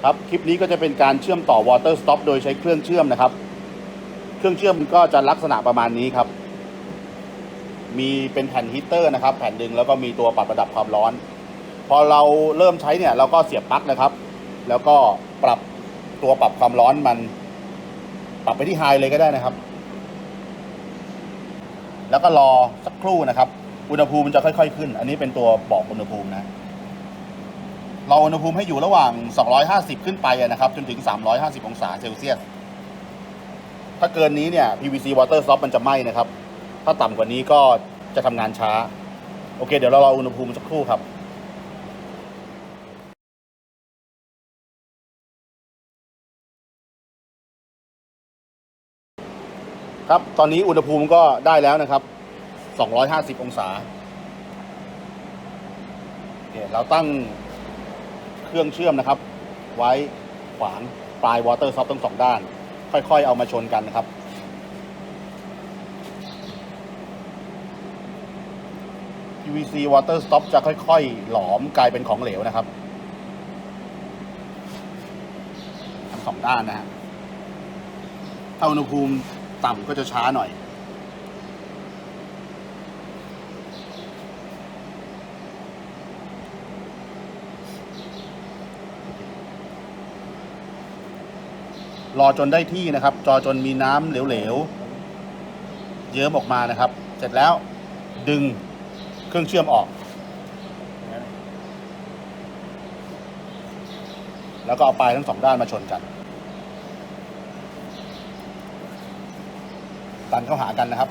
ครับคลิปนี้ก็จะเป็นการเชื่อมต่อ water stop โดยใช้เครื่องเชื่อมนะครับเครื่องเชื่อมก็จะลักษณะประมาณนี้ครับมีเป็นแผ่นฮีตเตอร์นะครับแผ่นหนึ่งแล้วก็มีตัวปรับระดับความร้อนพอเราเริ่มใช้เนี่ยเราก็เสียบปลั๊กนะครับแล้วก็ปรับตัวปรับความร้อนมันปรับไปที่ไฮเลยก็ได้นะครับแล้วก็รอสักครู่นะครับอุณหภูมิมันจะค่อยๆขึ้นอันนี้เป็นตัวบอกอุณหภูมินะเราอุณหภูมิให้อยู่ระหว่าง250ขึ้นไปนะครับจนถึง350องศาเซลเซียสถ้าเกินนี้เนี่ย PVC water stop มันจะไหม้นะครับถ้าต่ำกว่านี้ก็จะทำงานช้าโอเคเดี๋ยวเรารออุณหภูมิสักครู่ครับครับตอนนี้อุณหภูมิก็ได้แล้วนะครับ250องศาโอเคเราตั้งเครื่องเชื่อมนะครับไว้ขวางปลาย water stop ทั้งสองด้านค่อยๆเอามาชนกันนะครับPVC water stop จะค่อยๆหลอมกลายเป็นของเหลวนะครับทั้งสองด้านนะฮะถ้าอุณหภูมิต่ำก็จะช้าหน่อยรอจนได้ที่นะครับรอจนมีน้ำเหลวๆเยิ้มออกมานะครับเสร็จแล้วดึงเครื่องเชื่อมออกแล้วก็เอาปลายทั้งสองด้านมาชนกันดันเข้าหากันนะครับ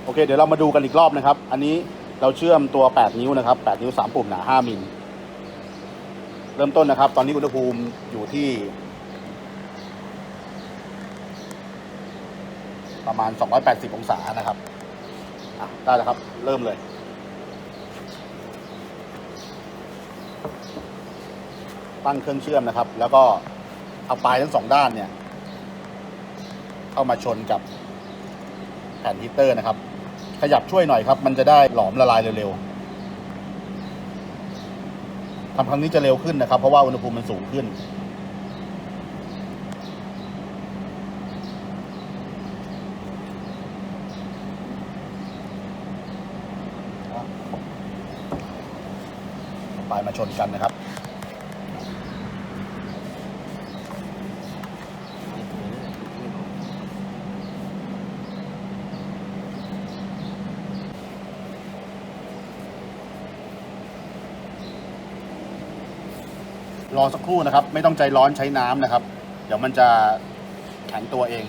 โอเคเดี๋ยวเรามาดูกันอีกรอบนะครับอันนี้เราเชื่อมตัว8นิ้วนะครับ8นิ้ว3ปุ่มหนา5มิลเริ่มต้นนะครับตอนนี้อุณหภูมิอยู่ที่ประมาณ280องศานะครับได้แล้วครับเริ่มเลยตั้งเครื่องเชื่อมนะครับแล้วก็เอาปลายทั้งสองด้านเนี่ยเข้ามาชนกับแผ่นฮีตเตอร์นะครับขยับช่วยหน่อยครับมันจะได้หลอมละลายเร็วๆทำครั้งนี้จะเร็วขึ้นนะครับเพราะว่าอุณหภูมิมันสูงขึ้นปลายมาชนกันนะครับรอสักครู่นะครับไม่ต้องใจร้อนใช้น้ำนะครับเดี๋ยวมันจะแข็งตัวเอง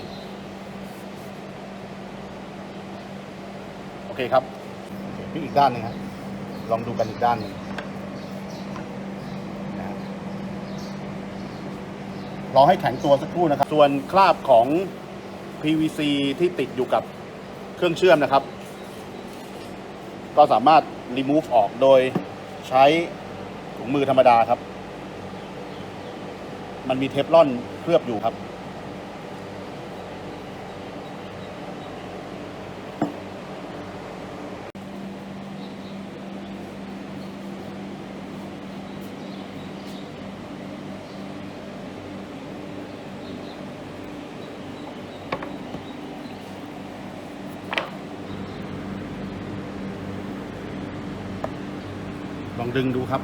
โอเคครับพลิกอีกด้านหนึ่งครับลองดูกันอีกด้านหนึ่งรอให้แข็งตัวสักครู่นะครับส่วนคราบของ PVC ที่ติดอยู่กับเครื่องเชื่อมนะครับก็สามารถ remove ออกโดยใช้ถุงมือธรรมดาครับมันมีเทฟลอนเคลือบอยู่ครับลองดึงดูครับ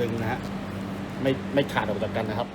ดึงนะฮะไม่ขาดออกจากกันนะครับ